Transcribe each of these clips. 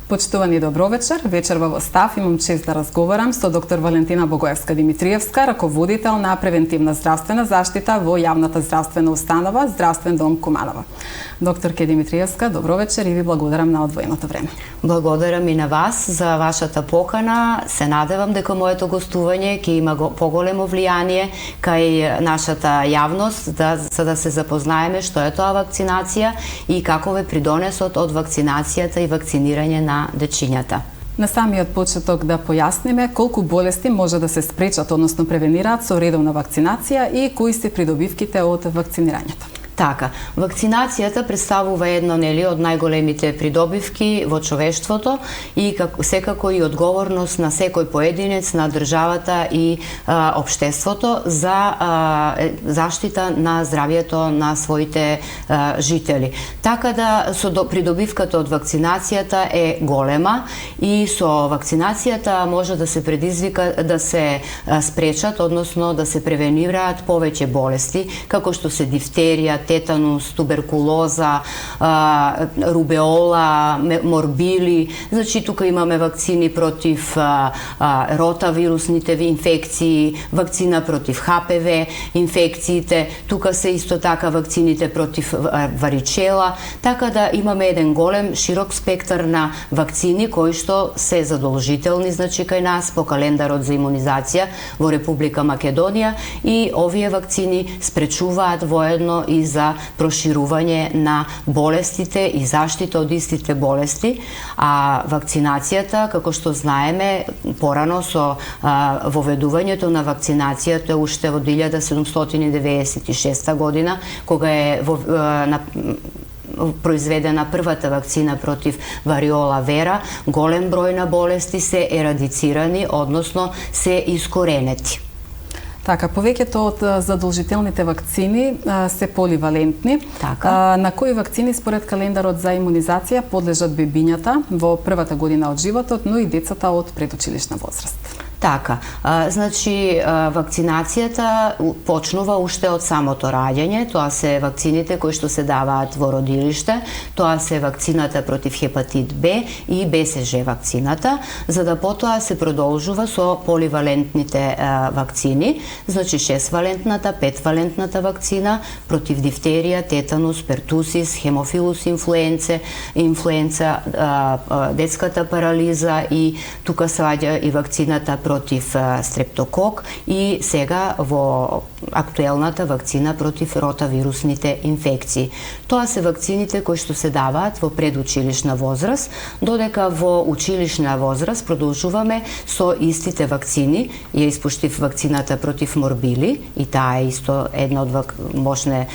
Почитувани добро вечер. Вечерва во Став имам чест да разговарам со доктор Валентина Богоевска-Димитриевска, раководител на превентивна здравствена заштита во јавната здравствена установа Здравствен дом Куманова. Докторке Димитриевска, добро вечер и ви благодарам на одвоеното време. Благодарам и на вас за вашата покана. Се надевам дека моето гостување ќе има поголемо влијание кај нашата јавност, за да се запознаеме што е тоа вакцинација и каков е придонесот од вакцинацијата и вакцинирање на дечињата. На самиот почеток да појасниме колку болести може да се спречат, односно превенираат со редовна вакцинација и кои се придобивките од вакцинирањето. Така, вакцинацијата представува едно од најголемите придобивки во човештвото и секако и одговорност на секој поединец, на државата и општеството за заштита на здравјето на своите жители. Така да со придобивката од вакцинацијата е голема и со вакцинацијата може да се предизвика да се спречат, односно да се превенираат повеќе болести, како што се дифтерија, тетанус, туберкулоза, рубеола, морбили. Значи, тука имаме вакцини против ротавирусните инфекции, вакцина против ХПВ инфекциите, тука се исто така вакцините против варичела, така да имаме еден голем, широк спектар на вакцини кои што се задолжителни, значи кај нас по календарот за имунизација во Република Македонија и овие вакцини спречуваат воедно и за проширување на болестите и заштита од истите болести, а вакцинацијата, како што знаеме, порано со воведувањето на вакцинацијата уште во 1796 година, кога е произведена првата вакцина против вариола вера, голем број на болести се ерадицирани, односно се искоренети. Така, повеќето од задолжителните вакцини се поливалентни. Така. На кои вакцини според календарот за имунизација подлежат бебињата во првата година од животот, но и децата од предучилишна возраст? Така, значи вакцинацијата почнува уште од самото раѓање, тоа се вакцините кои што се даваат во родилиште, тоа се вакцината против хепатит Б и БСЖ вакцината, за да потоа се продолжува со поливалентните вакцини, значи 6-валентната, 5-валентната вакцина против дифтерија, тетанус, пертусис, хемофилус инфлуенца, детската парализа и тука сваѓа и вакцината против стрептокок и сега во актуелната вакцина против ротавирусните инфекции. Тоа се вакцините кои што се даваат во предучилишна возраст, додека во училишна возраст продолжуваме со истите вакцини. Ја испуштив вакцината против морбили и таа е исто една од можне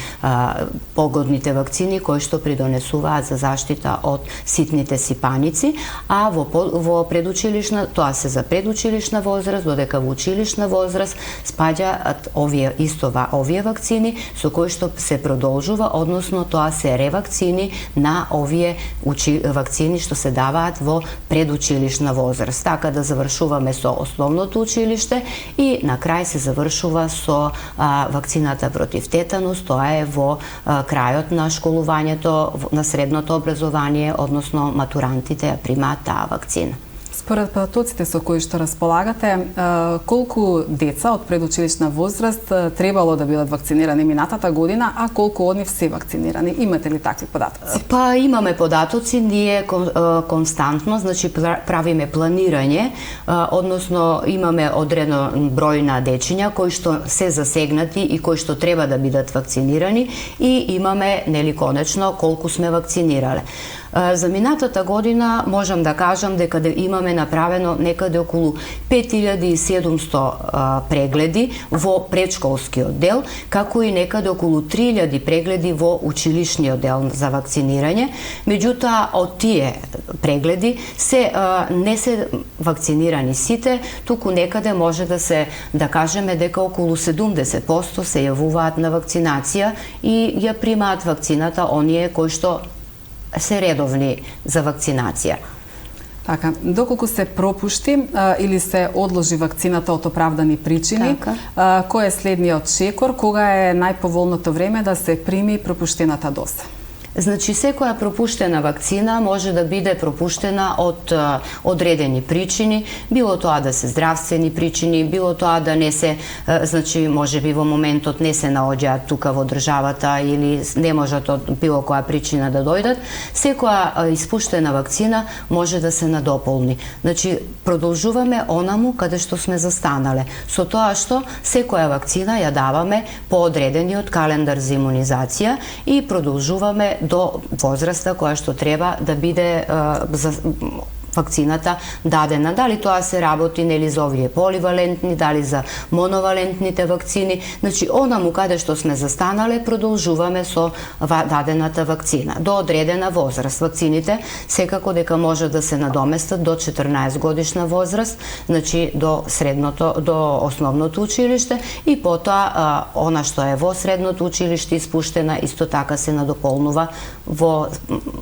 погодните вакцини кои што придонесуваат за заштита од ситните сипаници, а во предучилишна, тоа се за предучилишна возраст, додека во училишна возраст спаѓаат овие вакцини со кои што се продолжува, односно тоа се ревакцини на овие вакцини што се даваат во предучилишна возраст. Така да завршуваме со основното училиште и на крај се завршува со вакцината против тетанус, тоа е во крајот на школувањето, на средното образование, односно матурантите ја примаат таа вакцина. Според податоците со кои што располагате, колку деца од предучилишна возраст требало да бидат вакцинирани минатата година, а колку од нив се вакцинирани? Имате ли такви податоци? Па имаме податоци, ние константно, значи правиме планирање, односно имаме одреден број на дечиња кои што се засегнати и кои што треба да бидат вакцинирани и имаме конечно колку сме вакцинирале. За минатата година можам да кажам дека имаме направено некаде околу 5700 прегледи во предшколскиот дел, како и некаде околу 3000 прегледи во училишниот дел за вакцинирање. Меѓутоа, од тие прегледи не се вакцинирани сите, туку некаде може да кажеме дека околу 70% се јавуваат на вакцинација и ја примаат вакцината оние кои што се редовни за вакцинација. Така, доколку се пропушти или се одложи вакцината од оправдани причини, кој е следниот чекор, кога е најповолното време да се прими пропуштената доза? Значи, секоја пропуштена вакцина може да биде пропуштена од одредени причини, било тоа да се здравствени причини, било тоа да не се, значи, може би во моментот не се наоѓаат тука во државата или не можат од било која причина да дојдат. Секоја испуштена вакцина може да се надополни. Значи, продолжуваме онаму каде што сме застанале, со тоа што секоја вакцина ја даваме по одредениот календар за имунизација и продолжуваме до возраста која што треба да биде за вакцината дадена. Дали тоа се работи нели за овие поливалентни, дали за моновалентните вакцини. Значи, онаму каде што сме застанале, продолжуваме со дадената вакцина. До одредена возраст. Вакцините секако дека може да се надоместат до 14 годишна возраст, значи до основното училиште и потоа она што е во средното училиште испуштена исто така се надополнува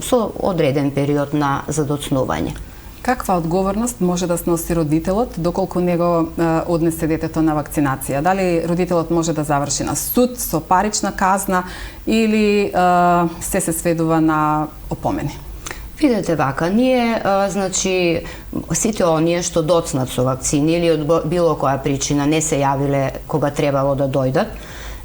со одреден период на задоцнување. Каква одговорност може да сноси родителот доколку него однесе детето на вакцинација? Дали родителот може да заврши на суд со парична казна или се сведува на опомени? Видете вака, ние, значи, сите оние што доцнат со вакцини или од било која причина не се јавиле кога требало да дојдат,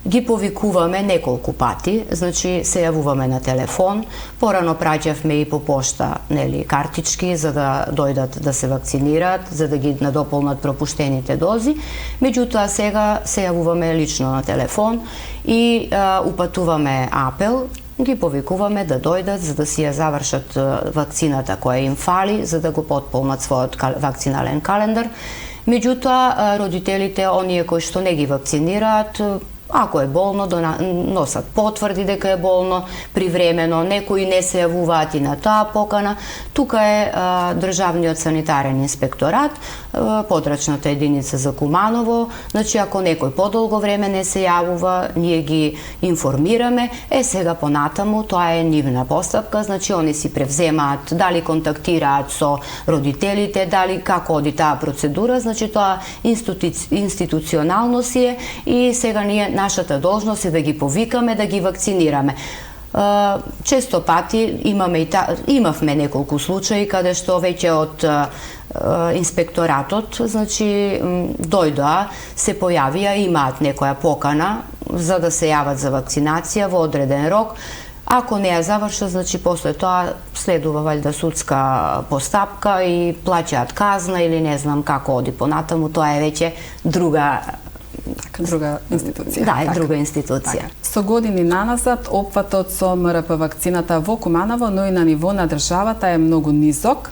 ги повикуваме неколку пати, значи се јавуваме на телефон, порано праќавме и по пошта, нели, картички за да дојдат да се вакцинираат, за да ги надополнат пропуштените дози. Меѓутоа сега се јавуваме лично на телефон и упатуваме апел, ги повикуваме да дојдат за да си ја завршат вакцината која им фали, за да го потполнат својот вакцинален календар. Меѓутоа, родителите, оние кои што не ги вакцинираат, ако е болно, носат потврди дека е болно привремено, некои не се јавуваат и на таа покана. Тука е Државниот санитарен инспекторат, подрачната единица за Куманово. Значи, ако некој подолго време не се јавува, ние ги информираме. Сега понатаму, тоа е нивна постапка, значи они си превземаат, дали контактираат со родителите, дали како оди таа процедура, значи тоа институционално си е и сега ние нашата должност е да ги повикаме, да ги вакцинираме. Често пати имавме неколку случаи каде што веќе од инспекторатот, значи дојдоа, се појавија, имаат некоја покана за да се јават за вакцинација во одреден рок. Ако не ја завршат, значи после тоа следува валјда судска постапка и плаќаат казна или не знам како оди понатаму, тоа е веќе друга институција. Да, е друга институција. Со години наназад, опфатот со МРП вакцината во Куманово, но и на ниво на државата е многу низок.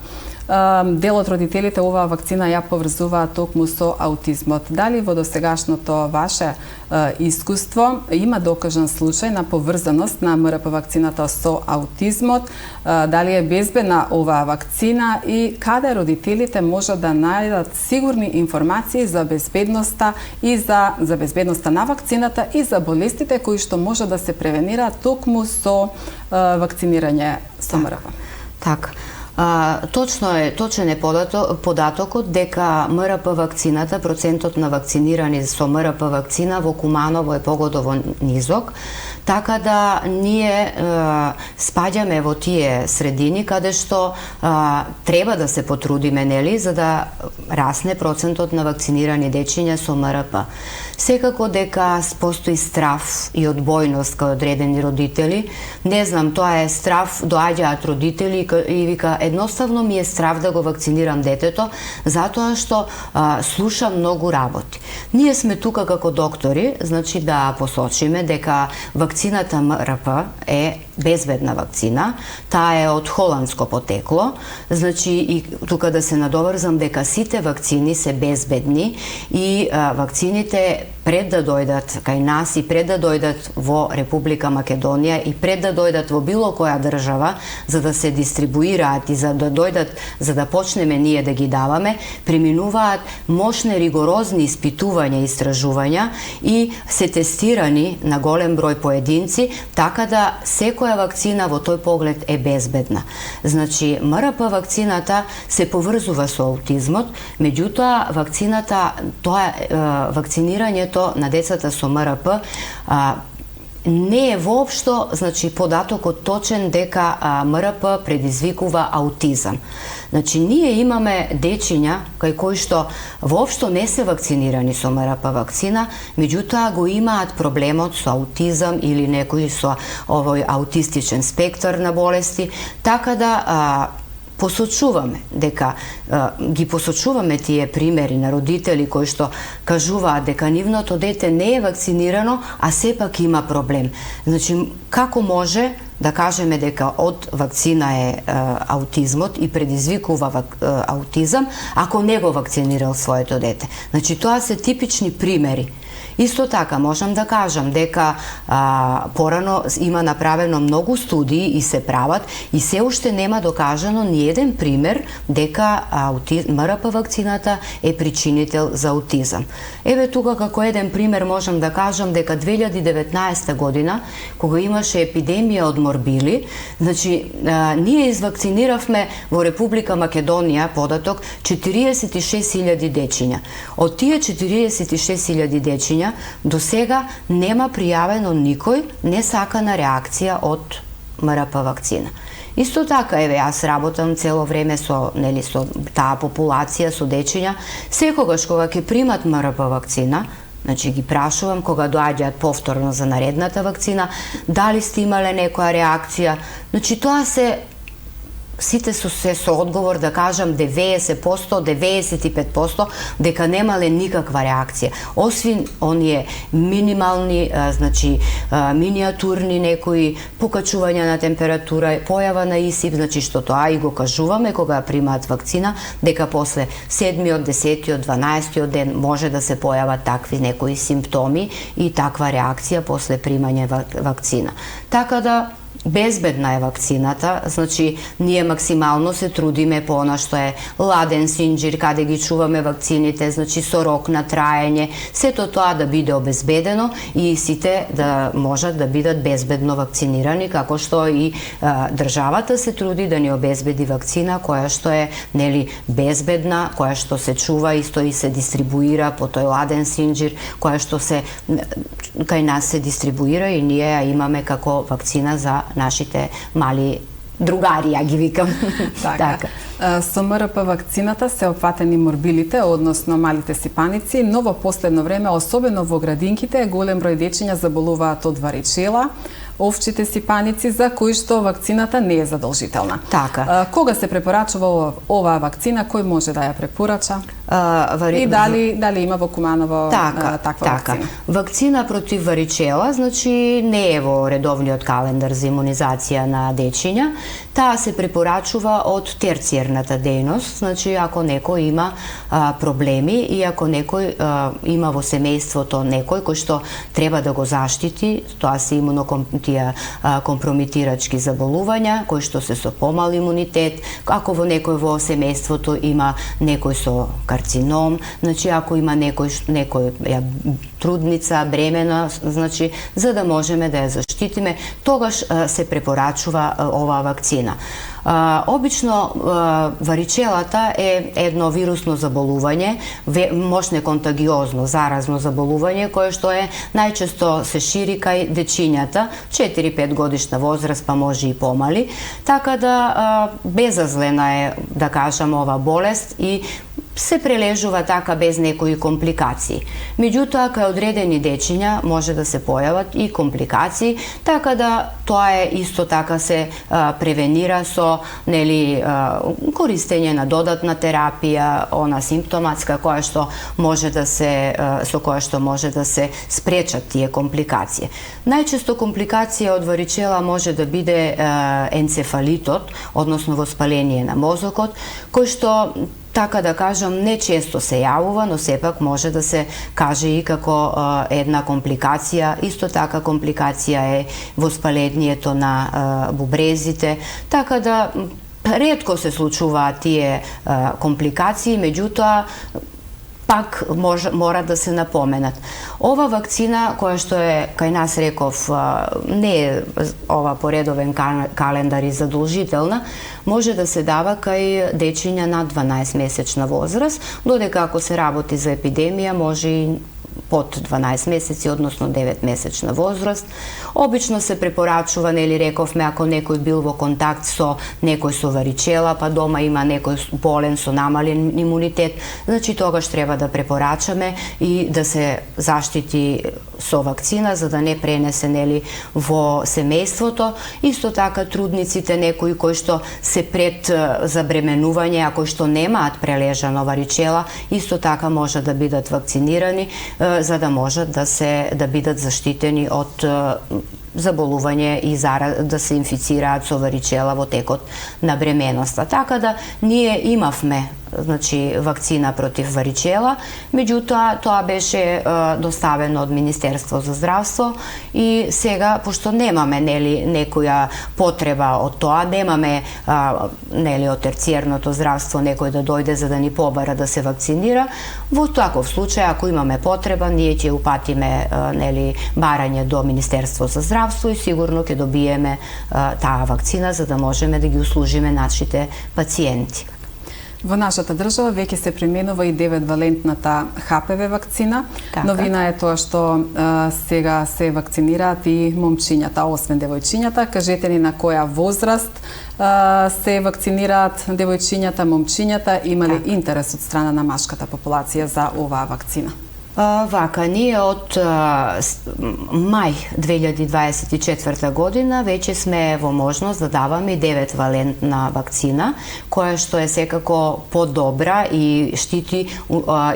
Дел од родителите оваа вакцина ја поврзуваат токму со аутизмот. Дали во досегашното ваше искуство има докажан случај на поврзаност на МРП вакцината со аутизмот? Дали е безбедна оваа вакцина и каде родителите можат да најдат сигурни информации за безбедноста и за безбедноста на вакцината и за болестите кои што може да се превенираат токму со вакцинирање со МРП? Така. Точен е податокот дека МРП вакцината, процентот на вакцинирани со МРП вакцина во Куманово е погодово низок, така да ние спаѓаме во тие средини каде што треба да се потрудиме, нели, за да расне процентот на вакцинирани дечиња со МРП. Секако дека постои страф и одбојност кај одредени родители. Не знам, тоа е страф, доаѓаат родители и вика, едноставно ми е страф да го вакцинирам детето, затоа што слуша многу работи. Ние сме тука како доктори, значи да посочиме дека вакцината МРП е безбедна вакцина, таа е од холандско потекло, значи и тука да се надоврзам дека сите вакцини се безбедни и вакцините пред да дојдат кај нас и пред да дојдат во Република Македонија и пред да дојдат во било која држава за да се дистрибуираат и за да дојдат, за да почнеме ние да ги даваме, преминуваат мощни ригорозни испитувања и истражувања и се тестирани на голем број поединци, така да секоја вакцина во тој поглед е безбедна. Значи, МРП вакцината се поврзува со аутизмот, меѓутоа вакцинирањето на децата со МРП не е воопшто, значи, податокот точен дека МРП предизвикува аутизам. Значи, ние имаме дечиња кај кои што воопшто не се вакцинирани со МРП вакцина, меѓутоа го имаат проблемот со аутизам или некои со овој аутистичен спектар на болести, така да посочуваме дека ги посочуваме тие примери на родители кои што кажуваат дека нивното дете не е вакцинирано, а сепак има проблем. Значи, како може да кажеме дека од вакцина е аутизмот и предизвикува аутизам, ако не го вакцинирал своето дете? Значи, тоа се типични примери. Исто така, можам да кажам дека порано има направено многу студии и се прават и се уште нема докажано ни еден пример дека МРП вакцината е причинител за аутизам. Еве тука како еден пример можам да кажам дека 2019 година, кога имаше епидемија од морбили, значи ние извакциниравме во Република Македонија податок 46.000 дечиња. Од тие 46.000 дечиња до сега нема пријавено никој несакана реакција од МРП вакцина. Исто така, еве, јас работам цело време со таа популација, со дечиња. Секогаш кога ќе примат МРП вакцина, значи ги прашувам кога доаѓаат повторно за наредната вакцина, дали сте имале некоја реакција. Значи, тоа сите се со одговор, да кажам, 90%, 95% дека немале никаква реакција. Освен оние минимални, значи миниатурни некои покачувања на температура, појава на исип, значи што тоа и го кажуваме кога примаат вакцина, дека после 7-тиот, 10-тиот, 12-тиот ден може да се појават такви некои симптоми и таква реакција после примање вакцина. Така да безбедна е вакцината, значи ние максимално се трудиме по она што е ладен синџир, каде ги чуваме вакцините, значи со рок на траење, сето тоа да биде обезбедено и сите да можат да бидат безбедно вакцинирани, како што и државата се труди да ни обезбеди вакцина која што е безбедна, која што се чува исто и се дистрибуира по тој ладен синџир, која што се кај нас се дистрибуира и ние ја имаме како вакцина за нашите мали другари, ја ги викам. Така. Со МРП вакцината се опфатени морбилите, односно малите сипаници, но во последно време, особено во градинките, голем број дечиња заболуваат од варичела, овчите сипаници за кои што вакцината не е задолжителна. Така. Кога се препорачува оваа вакцина, кој може да ја препорача? И дали има во Куманово таква вакцина? Вакцина против варичела, значи не е во редовниот календар за имунизација на дечиња. Таа се препорачува од терциерната дејност, значи ако некој има проблеми и ако некој има во семејството некој кој што треба да го заштити, тоа се компромитирачки заболувања, кои што се со помал имунитет, ако во некој во семејството има некој со карцином, значи ако има некој трудница, бремена, значи за да можеме да ја заштитиме, тогаш се препорачува оваа вакцина. Обично варичелата е едно вирусно заболување, мощно контагиозно, заразно заболување, кое што е најчесто се шири кај дечињата, 4-5 годишна возраст, па може и помали, така да безазлена е, да кажам, ова болест и се прележува така без некои компликации. Меѓутоа, кај одредени дечиња може да се појават и компликации, така да тоа е исто така се превенира со користење на додатна терапија, она симптоматска со која што може да се спречат тие компликации. Најчесто компликација од варичела може да биде енцефалитот, односно воспаление на мозокот, кој што, така да кажам, не често се јавува, но сепак може да се каже и како една компликација. Исто така компликација е воспалението на бубрезите, така да ретко се случуваат тие компликации, меѓутоа пак мора да се напоменат. Ова вакцина, која што е, кај нас реков, не е ова по редовен календар и задолжителна, може да се дава кај дечиња над 12-месечна возраст, додека ако се работи за епидемија, може и под 12 месеци, односно 9-месечна возраст. Обично се препорачува, нели рековме, ако некој бил во контакт со некој со варичела, па дома има некој болен со намален имунитет, значи тогаш треба да препорачаме и да се заштити со вакцина за да не пренесе нели во семејството. Исто така трудниците, некои кои што се пред забременување, а кои што немаат прележано варичела, исто така може да бидат вакцинирани за да можат да бидат заштитени од заболување и да се инфицираат со варичела во текот на бременоста. Така да ние имавме вакцина против варичела, меѓутоа тоа беше доставено од Министерство за здравство и сега, пошто немаме некоја потреба од тоа, немаме од терциерното здравство некој да дојде за да ни побара да се вакцинира, во таков случај, ако имаме потреба, ние ќе упатиме барање до Министерство за здравство и сигурно ќе добиеме таа вакцина за да можеме да ги услужиме нашите пациенти. Во нашата држава веќе се применува и 9-валентната ХПВ вакцина. Така. Новина е тоа што сега се вакцинираат и момчињата, освен девојчињата. Кажете ни на која возраст се вакцинираат девојчињата, момчињата, има ли интерес од страна на машката популација за оваа вакцина? Вака, ние од мај 2024 година веќе сме во можност да даваме 9-валентна вакцина, која што е секако подобра и штити,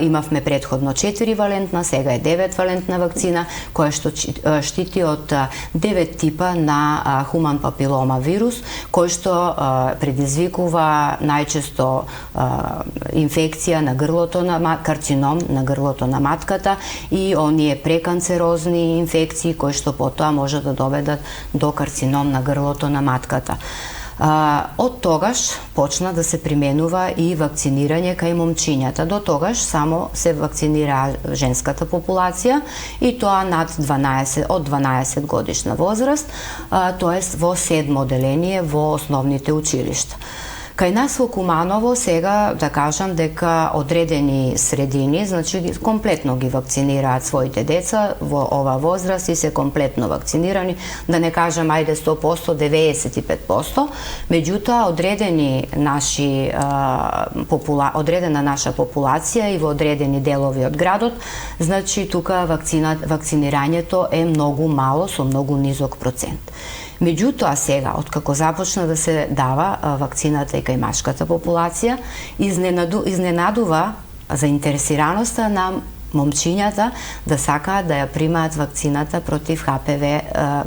имавме предходно 4-валентна, сега е 9-валентна вакцина, која што штити од 9 типа на хуман папилома вирус, кој што предизвикува најчесто инфекција на грлото, карцином на грлото на матката и оние преканцерозни инфекции кои што потоа може да доведат до карцином на грлото на матката. Од тогаш почна да се применува и вакцинирање кај момчињата. До тогаш само се вакцинира женската популација и тоа од 12 годишна возраст, тоест во 7 оделение во основните училишта. Кај нас во Куманово сега да кажам дека одредени средини, значи комплетно ги вакцинираат своите деца во ова возраст и се комплетно вакцинирани, да не кажам ајде 100%, 95%, меѓутоа одредена наша популација и во одредени делови од градот, значи тука вакцинирањето е многу мало, со многу низок процент. Меѓутоа сега, откако започна да се дава вакцината и кај машката популација, изненадува заинтересираноста на момчињата да сакаат да ја примаат вакцината против ХПВ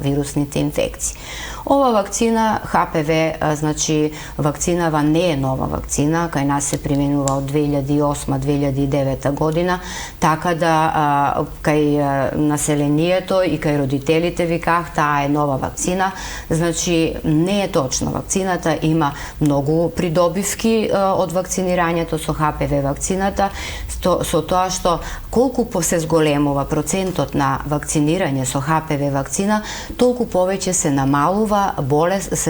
вирусните инфекции. Ова вакцина ХПВ, значи вакцинава не е нова вакцина, кај нас се применува од 2008-2009 година, така да кај населението и кај родителите виках, таа е нова вакцина, значи не е точно. Вакцината има многу придобивки од вакцинирањето со ХПВ вакцината, со тоа што колку се зголемува процентот на вакцинирање со ХПВ вакцина, толку повеќе се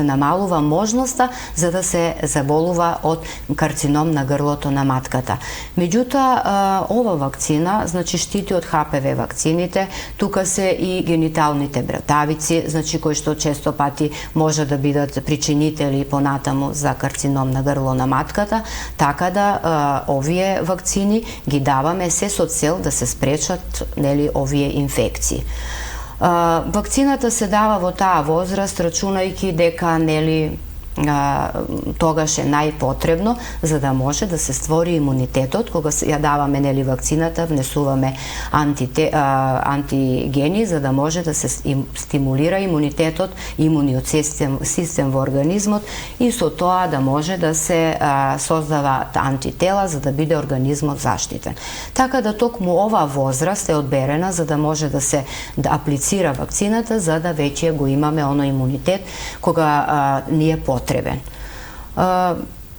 намалува можноста за да се заболува од карцином на грлото на матката. Меѓутоа, ова вакцина, значи штити од ХПВ вакцините, тука се и гениталните братавици, значи кои што често пати може да бидат причинители понатаму за карцином на грло на матката, така да овие вакцини ги даваме се со цел да се спречат овие инфекции. Вакцината се дава во таа возраст, рачунајќи дека тогаш е најпотребно за да може да се створи имунитетот. Кога ја даваме вакцината, внесуваме антигени за да може да се стимулира имунитетот, имуниот систем во организмот и со тоа да може да се создаваат антитела за да биде организмот заштитен. Така да токму оваа возраст е одберена за да може да се аплицира вакцината за да веќе го имаме оној имунитет кога ни е потребен.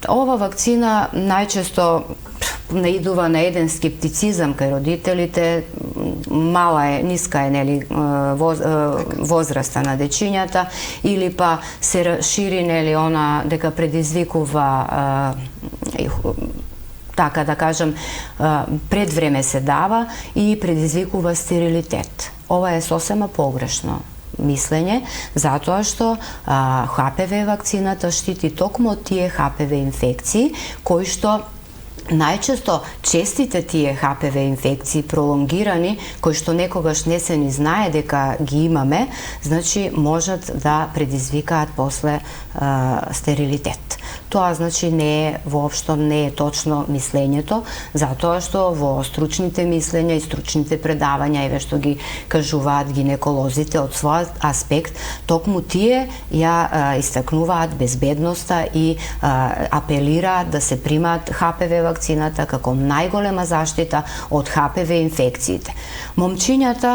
Ова вакцина најчесто наидува на еден скептицизам кај родителите, ниска е возраста на дечињата или па се шири она дека предизвикува така да кажам, пред време се дава и предизвикува стерилитет. Ова е сосема погрешно мислење, затоа што HPV вакцината штити токму од тие HPV инфекции, кои што најчесто честите тие HPV инфекции, пролонгирани, кои што некогаш не се ни знае дека ги имаме, значи можат да предизвикаат после стерилитет. Тоа значи воопшто не е точно мислењето, затоа што во стручните мислења и стручните предавања, еве што ги кажуваат гинеколозите од својот аспект, токму тие ја истакнуваат безбедноста и апелираат да се примаат HPV вакцината како најголема заштита од HPV инфекциите. Момчињата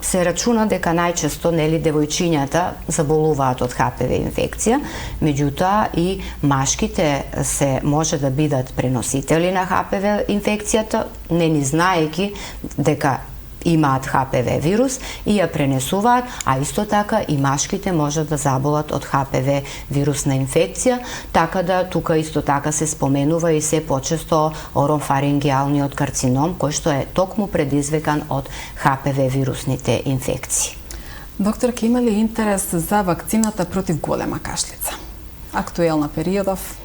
се рачуна дека најчесто, девојчињата заболуваат од HPV инфекција, меѓутоа и машките се може да бидат преносители на HPV инфекцијата, не ни знаеки дека имаат HPV вирус и ја пренесуваат, а исто така и машките можат да заболат од HPV вирусна инфекција, така да тука исто така се споменува и се почесто орофарингиалниот карцином, кој што е токму предизвикан од HPV вирусните инфекции. Докторке, има ли интерес за вакцината против голема кашлица? Актуелна периодов?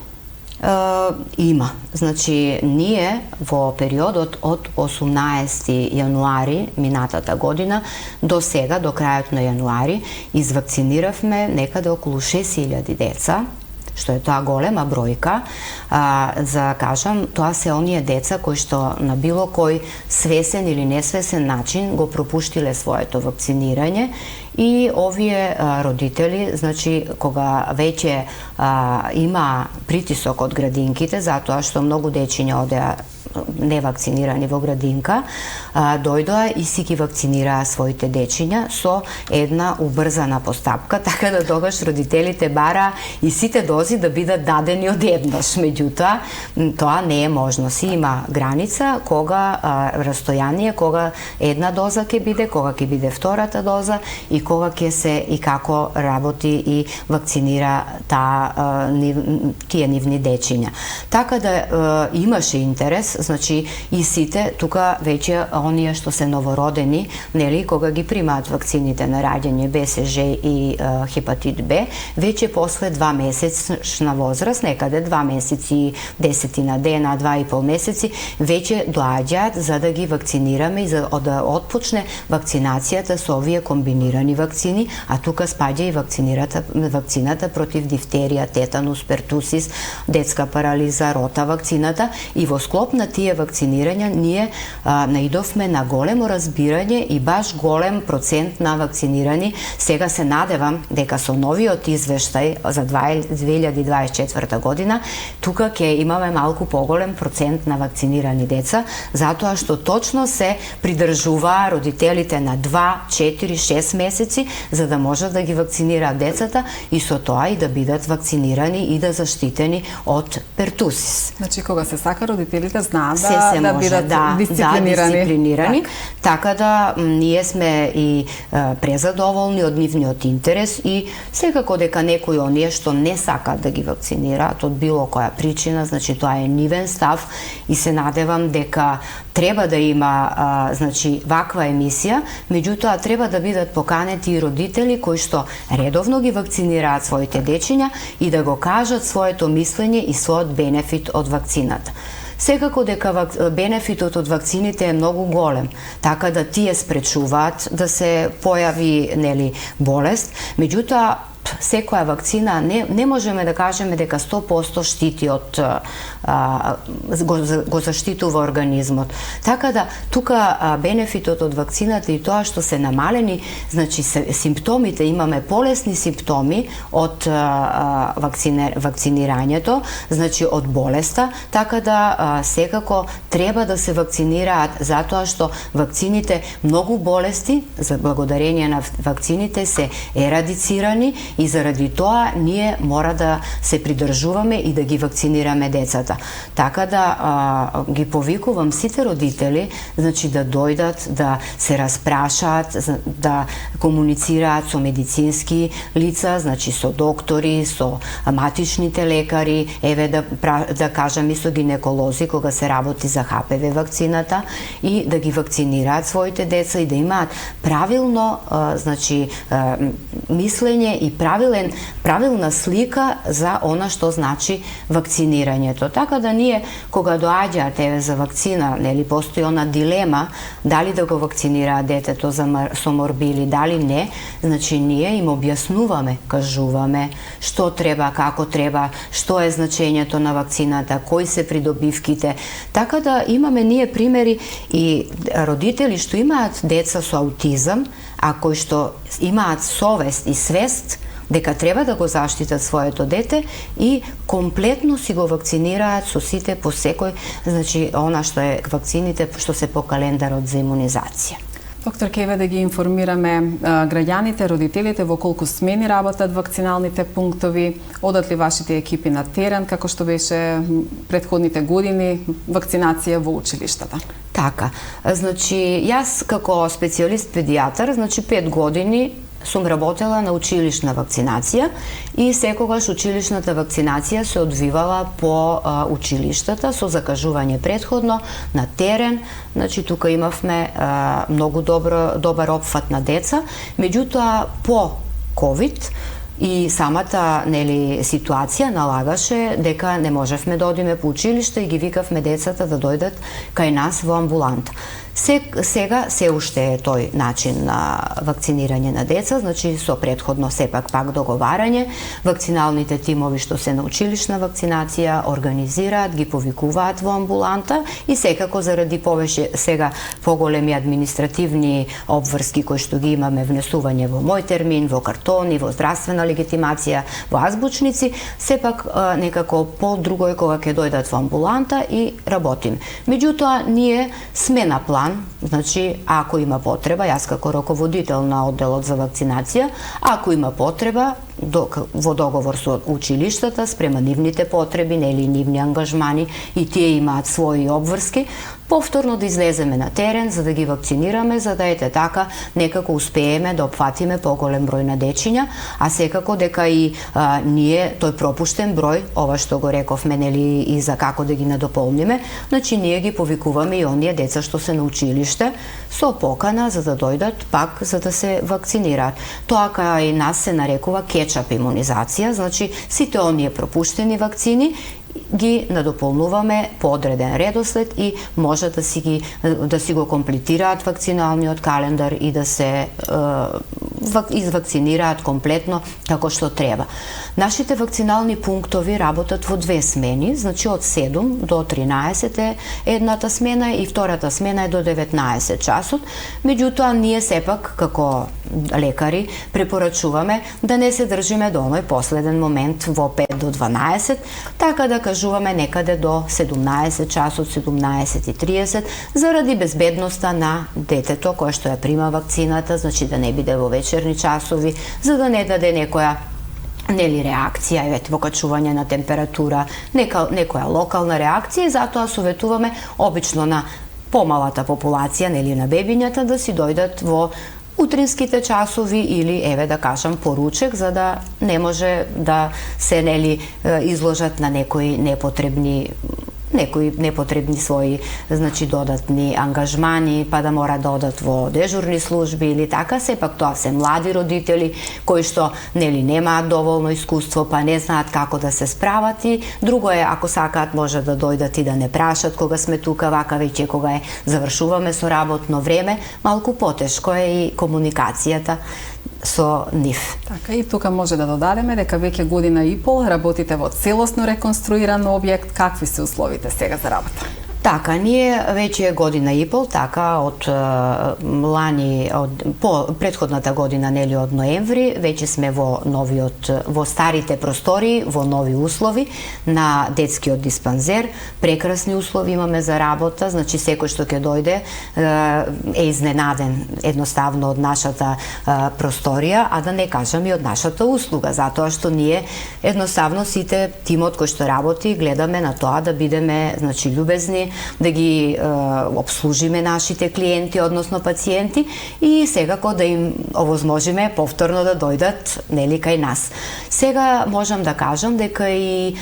Има. Значи, ние во периодот од 18 јануари минатата година до сега, до крајот на јануари, извакциниравме некаде околу 6000 деца, што е тоа голема бројка. За кажам, тоа се оние деца кои што на било кој свесен или несвесен начин го пропуштиле своето вакцинирање и овие родители, значи, кога веќе има притисок од градинките, затоа што многу дечиња одеа невакцинирани во градинка, дојдоа и си ги вакцинираа своите дечиња со една убрзана постапка, така да тогаш родителите бараа и сите дози да бидат дадени одеднаш. Меѓутоа, тоа не е можно. Си има граница, кога растојание, кога една доза ќе биде, кога ќе биде втората доза и кога ќе се и како работи и вакцинира тие нивни дечиња. Така да имаше интерес, значи и сите тука веќе оние што се новородени, кога ги примаат вакцините на раѓање БСЖ и хепатит Б, веќе после 2 месечна возраст, некаде 2 месеци, 10 дена, 2,5 месеци, веќе доаѓаат за да ги вакцинираме и за да отпочне вакцинацијата со овие комбинирани вакцини, а тука спаѓа и вакцината против дифтерија, тетанус, пертусис, детска парализа, рота вакцината, и во склоп на тие вакцинирања ние наидовме на големо разбирање и баш голем процент на вакцинирани. Сега се надевам дека со новиот извештај за 2024 година тука ќе имаме малку поголем процент на вакцинирани деца, затоа што точно се придржуваа родителите на 2, 4, 6 месеци за да можат да ги вакцинираат децата и со тоа и да бидат вакцинирани и да заштитени од пертусис. Значи, кога се сака, родителите знаат да бидат дисциплинирани. Така да ние сме и презадоволни од нивниот интерес и секако дека некои оние што не сакаат да ги вакцинираат од било која причина, значи тоа е нивен став и се надевам дека треба да има значи ваква емисија, меѓутоа треба да бидат поканети и родители кои што редовно ги вакцинираат своите дечиња и да го кажат своето мислење и својот бенефит од вакцината. Секако дека бенефитот од вакцините е многу голем, така да тие спречуваат да се појави болест, меѓутоа секоја вакцина не можеме да кажеме дека 100% штити од го заштитува организмот. Така да тука бенефитот од вакцината и тоа што се намалени, значи симптомите, имаме полесни симптоми од вакцинирањето, значи од болеста, така да секако треба да се вакцинираат затоа што вакцините многу болести за благодарение на вакцините се ерадицирани И заради тоа ние мора да се придржуваме и да ги вакцинираме децата. Така да ги повикувам сите родители, значи да дојдат, да се распрашаат, да комуницираат со медицински лица, значи со доктори, со матичните лекари, еве да кажам и со гинеколози кога се работи за ХПВ вакцината, и да ги вакцинираат своите деца и да имаат правилно значи мислење и правилна слика за она што значи вакцинирањето. Така да ние кога доаѓаат еве за вакцина, нели постои она дилема дали да го вакцинираат детето со морбили, дали не, значи ние им објаснуваме, кажуваме што треба, како треба, што е значењето на вакцината, кои се придобивките. Така да имаме ние примери и родители што имаат деца со аутизам, а кои што имаат совест и свест дека треба да го заштитат своето дете и комплетно си го вакцинираат со сите по секој, значи она што е вакцините што се по календарот за имунизација. Доктор, ке да ги информираме граѓаните, родителите во колку смени работат вакциналните пунктови, одат ли вашите екипи на терен, како што беше претходните години, вакцинација во училиштата? Така, значи јас како специјалист педијатар, значи 5 години сум работела на училишна вакцинација и секогаш училишната вакцинација се одвивала по училиштата со закажување претходно на терен. Значи тука имавме многу добар опфат на деца, меѓутоа по ковид и самата ситуација налагаше дека не можевме да одиме по училиште и ги викавме децата да дојдат кај нас во амбуланта. Сега се уште е тој начин на вакцинирање на деца, значи со претходно сепак пак договарање, вакциналните тимови што се на училишна вакцинација организираат, ги повикуваат во амбуланта и секако заради повеќе сега поголеми административни обврски кои што ги имаме, внесување во мој термин, во картони, во здравствена легитимација, во азбучници, сепак некако по-другој кога ќе дојдат во амбуланта и работим. Меѓутоа ние сме на план. Значи, ако има потреба, јас како раководител на одделот за вакцинација, ако има потреба, во договор со училиштата, спрема нивните потреби, нивни ангажмани, и тие имаат своји обврски, повторно да излеземе на терен за да ги вакцинираме, за да така некако успееме да опфатиме поголем број на дечиња, а секако дека и ние тој пропуштен број, ова што го рековме и за како да ги надополниме, значи ние ги повикуваме и оние деца што се на училиште со покана за да дојдат пак за да се вакцинираат. Тоа кај нас се нарекува кетчап имунизација, значи сите оние пропуштени вакцини ги надополнуваме по одреден редослед и може да си го комплетираат вакциналниот календар и да се извакцинираат комплетно како што треба. Нашите вакцинални пунктови работат во 2 смени, значи од 7 до 13 е едната смена и втората смена е до 19 часот. Меѓутоа ние сепак како лекари препорачуваме да не се држиме до оној последен момент во 5 до 12, така да кажуваме некаде до 17 часот, 17:30, заради безбедноста на детето кое што ја прима вакцината, значи да не биде во вечерни часови, за да не даде некоја реакција, покачување на температура, некоја локална реакција, и затоа советуваме обично на помалата популација, на бебињата, да си дојдат во утринските часови или да кажам по ручек, за да не може да се изложат на некои непотребни своји, значи додатни ангажмани, па да мора да одат во дежурни служби или така. Сепак тоа се млади родители кои што немаат доволно искуство, па не знаат како да се справат, и друго е ако сакаат може да дојдат и да не прашат кога сме тука, вака веќе кога завршуваме со работно време, малку потешко е и комуникацијата со нив. Така, и тука може да додадеме дека веќе година и пол работите во целосно реконструиран објект. Какви се условите сега за работа? Така, ние веќе година и пол, така, од претходната година, нели, од ноември, веќе сме во старите простори, во нови услови на детскиот диспанзер. Прекрасни услови имаме за работа, значи секој што ќе дојде е изненаден едноставно од нашата просторија, а да не кажам и од нашата услуга, затоа што ние едноставно сите тимот кој што работи гледаме на тоа да бидеме, значи, љубезни, да ги обслужиме нашите клиенти, односно пациенти, и секако да им овозможиме повторно да дојдат, нели, кај нас. Сега можам да кажам дека и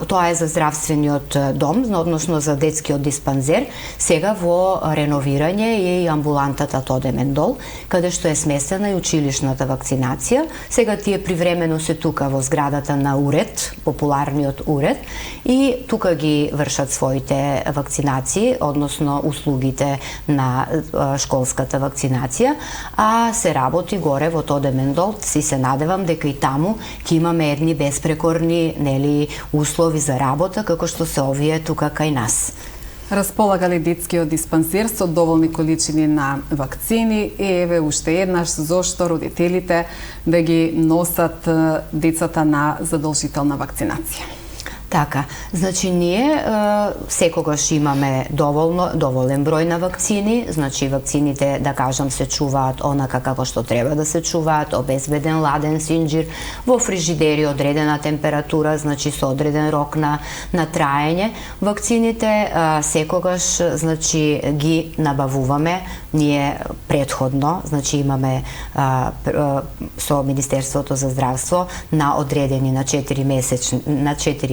тоа е за здравствениот дом, односно за детскиот диспанзер. Сега во реновирање е и амбулантата Тоде Мендол, каде што е сместена и училишната вакцинација. Сега тие привремено се тука во зградата на Уред, популарниот Уред, и тука ги вршат своите вакцинации, односно услугите на школската вакцинација, а се работи горе во Тоде Мендол, и се надевам дека и таму ќе имаме едни беспрекорни, нели, услови за работа, како што се овие тука кај нас. Располага ли детскиот диспансер со доволни количини на вакцини и еве уште еднаш зошто родителите да ги носат децата на задолжителна вакцинација? Така, значи ние секогаш имаме доволен број на вакцини, значи вакцините, да кажам, се чуваат онака како што треба да се чуваат, обезбеден ладен синџир, во фрижидери одредена температура, значи со одреден рок на траење. Вакцините секогаш, значи, ги набавуваме ние предходно, значи имаме со Министерството за здравство на одредени на 4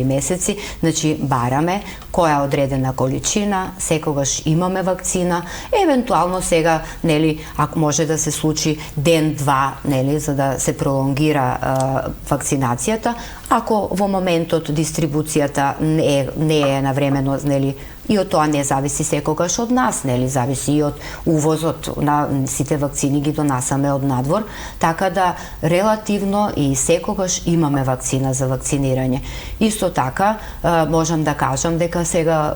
месеци, значи бараме која одредена количина, секогаш имаме вакцина, евентуално сега, нели, ако може да се случи ден-два, нели, за да се пролонгира вакцинацијата, ако во моментот дистрибуцијата не е навремено, нели, и од тоа не зависи секогаш од нас, нели, зависи и од увозот на сите вакцини ги донасаме од надвор, така да релативно и секогаш имаме вакцина за вакцинирање. Исто така можам да кажам дека сега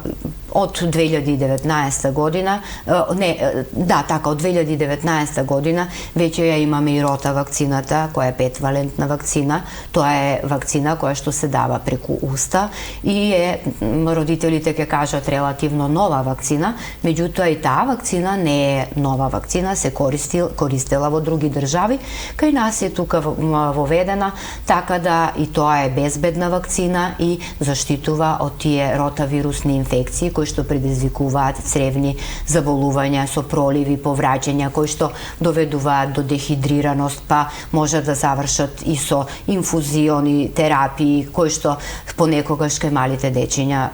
од 2019 година, од 2019 година веќе ја имаме и рота вакцината, која е петвалентна вакцина. Тоа е вакцина која што се дава преку уста и родителите ќе кажат релативно нова вакцина, меѓутоа и таа вакцина не е нова вакцина, се користела во други држави, кај нас е тука воведена, така да и тоа е безбедна вакцина и заштитува од тие ротавирусни инфекции кои што предизвикуваат цревни заболувања со проливи, повраќања, кои што доведуваат до дехидрираност, па може да завршат и со инфузиони терапии, кои што понекогаш кај малите дечиња,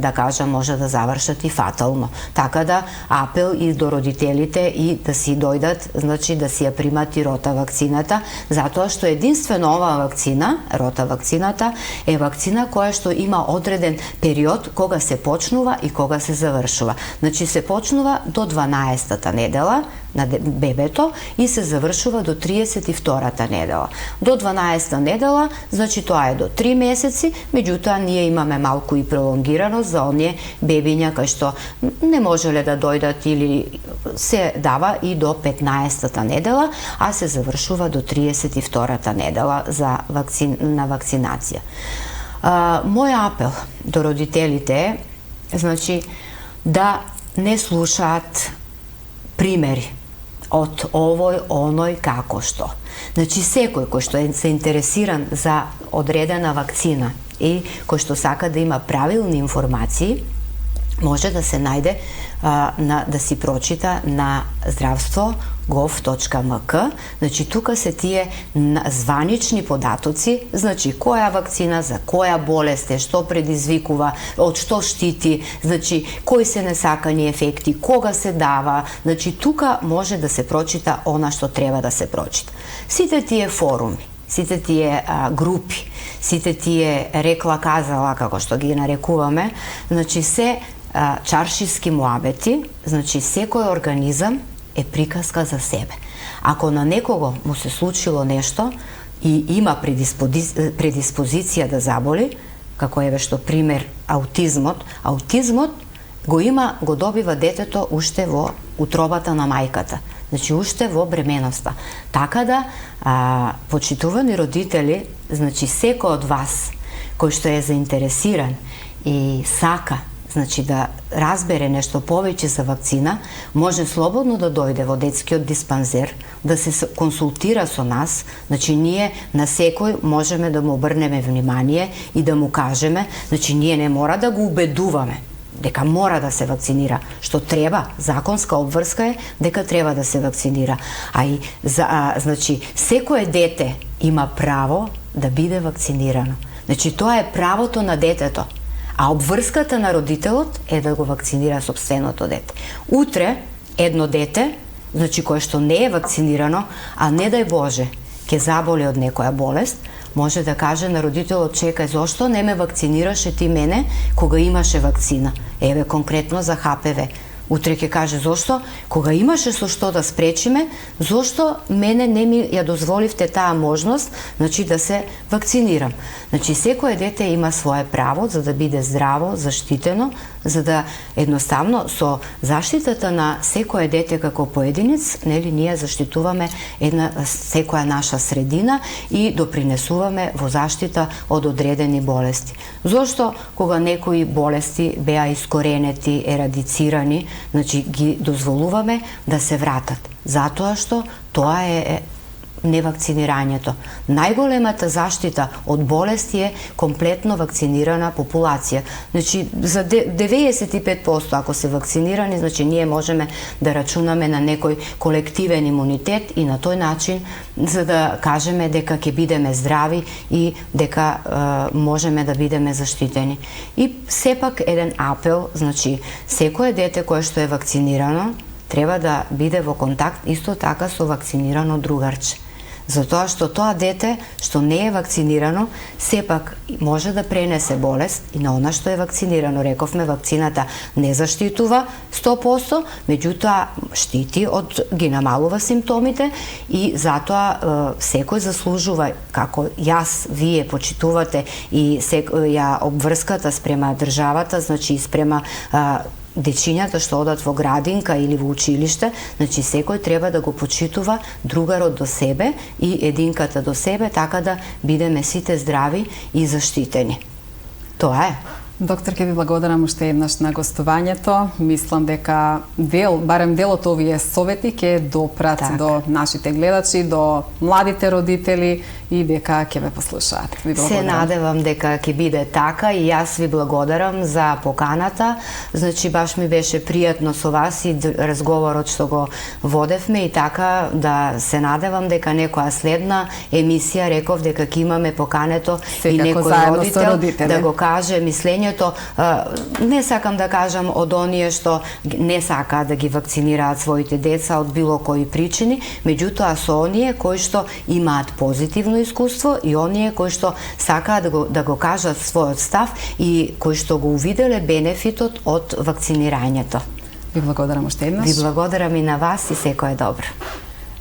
да кажам, може да завршат и фатално. Така да апел и до родителите и да си дојдат, значи да си ја примат и рота вакцината, затоа што единствено оваа вакцина, рота вакцината, е вакцина која што има одреден период кога се почнува и кога се завршува. Значи се почнува до 12-та недела на бебето и се завршува до 32-та недела. До 12-та недела, значи тоа е до 3 месеци, меѓутоа ние имаме малку и пролонгираност за оние бебиња кои што не можеле да дојдат или се дава и до 15-та недела, а се завршува до 32-та недела на вакцинација. Мој апел до родителите е, значи, да не слушаат примери од овој, оној, како што. Значи, секој кој што е заинтересиран за одредена вакцина и кој што сака да има правилни информации, може да се најде, да си прочита на zdravstvo.gov.mk. Значи, тука се тие званични податоци, значи, која вакцина, за која болест е, што предизвикува, од што штити, значи, кои се несакани ефекти, кога се дава, значи, тука може да се прочита она што треба да се прочита. Сите тие форуми, сите тие групи, сите тие рекла-казала, како што ги нарекуваме, значи, се чаршиски муабети, значи, секој организам е приказка за себе. Ако на некого му се случило нешто и има предиспозиција да заболи, како еве што пример аутизмот го добива детето уште во утробата на мајката. Значи, уште во бременоста. Така да, почитувани родители, значи, секој од вас кој што е заинтересиран и сака, значи, да разбере нешто повеќе за вакцина, може слободно да дојде во детскиот диспанзер, да се консултира со нас. Значи, ние на секој можеме да му обрнеме внимание и да му кажеме, значи, ние не мора да го убедуваме дека мора да се вакцинира, што треба, законска обврска е дека треба да се вакцинира. Значи, секое дете има право да биде вакцинирано. Значи, тоа е правото на детето. А обврската на родителот е да го вакцинира сопственото дете. Утре, едно дете, значи кое што не е вакцинирано, а не дај Боже, ќе заболи од некоја болест, може да каже на родителот: чекај, зошто не ме вакцинираше ти мене кога имаше вакцина? Еве, конкретно за ХПВ. Утре ќе каже: зошто, кога имаше со што да спречиме, зошто мене не ми ја дозволивте таа можност, значи, да се вакцинирам. Значи, секое дете има свое право за да биде здраво, заштитено, за да едноставно со заштитата на секое дете како поединец, нели, ние заштитуваме секоја наша средина и допринесуваме во заштита од одредени болести. Зошто кога некои болести беа искоренети, ерадицирани, значи ги дозволуваме да се вратат? Затоа што тоа е невакцинирањето. Најголемата заштита од болести е комплетно вакцинирана популација. Значи, за 95% ако се вакцинирани, значи ние можеме да рачунаме на некој колективен имунитет и на тој начин за да кажеме дека ќе бидеме здрави и дека можеме да бидеме заштитени. И сепак еден апел, значи, секое дете кое што е вакцинирано треба да биде во контакт исто така со вакцинирано другарче. Затоа што тоа дете што не е вакцинирано, сепак може да пренесе болест и на она што е вакцинирано. Рековме, вакцината не заштитува 100%, меѓутоа штити ги намалува симптомите и затоа секој заслужува, како јас, вие почитувате и ја обврската спрема државата, значи спрема дечињата што одат во градинка или во училиште, значи секој треба да го почитува другарот до себе и единката до себе, така да бидеме сите здрави и заштитени. Тоа е. Доктор, ќе ви благодарам уште еднаш на гостувањето. Мислам дека барем дел од овие совети ќе допрат до нашите гледачи, до младите родители и дека ќе ве послушаат. Се надевам дека ќе биде така и јас ви благодарам за поканата. Значи, баш ми беше пријатно со вас и разговорот што го водевме и така да се надевам дека некоја следна емисија, реков дека ќе имаме покането и некој родител да го каже мислењето. Не сакам да кажам од оние што не сакаат да ги вакцинираат своите деца од било кои причини, меѓутоа со оние кои што имаат позитивно искуство и оние кои што сакаат да го кажат својот став и кои што го увиделе бенефитот од вакцинирањето. Ви благодарам уште еднаш. Ви благодарам и на вас и секое добро.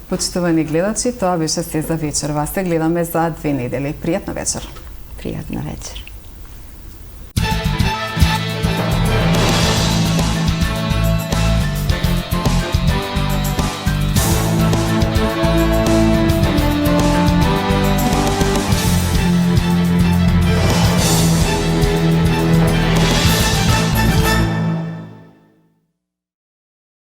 Почитувани гледачи, тоа беше се за вечер. Вас се гледаме за 2 недели. Пријатна вечер. Пријатна вечер.